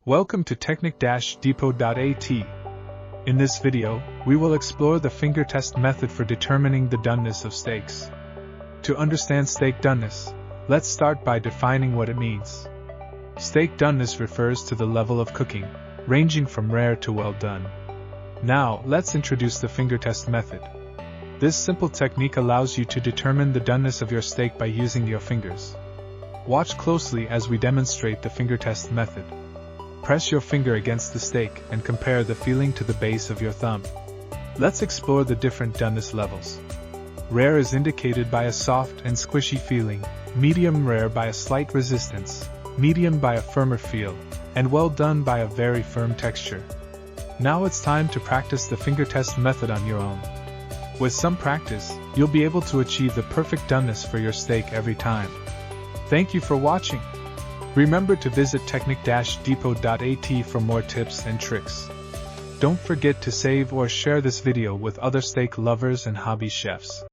Welcome to TECHNIK-Depot.at. In this video, we will explore the finger test method for determining the doneness of steaks. To understand steak doneness, let's start by defining what it means. Steak doneness refers to the level of cooking, ranging from rare to well done. Now, let's introduce the finger test method. This simple technique allows you to determine the doneness of your steak by using your fingers. Watch closely as we demonstrate the finger test method. Press your finger against the steak and compare the feeling to the base of your thumb. Let's explore the different doneness levels. Rare is indicated by a soft and squishy feeling, medium rare by a slight resistance, medium by a firmer feel, and well done by a very firm texture. Now it's time to practice the finger test method on your own. With some practice, you'll be able to achieve the perfect doneness for your steak every time. Thank you for watching. Remember to visit TECHNIK-Depot.at for more tips and tricks. Don't forget to save or share this video with other steak lovers and hobby chefs.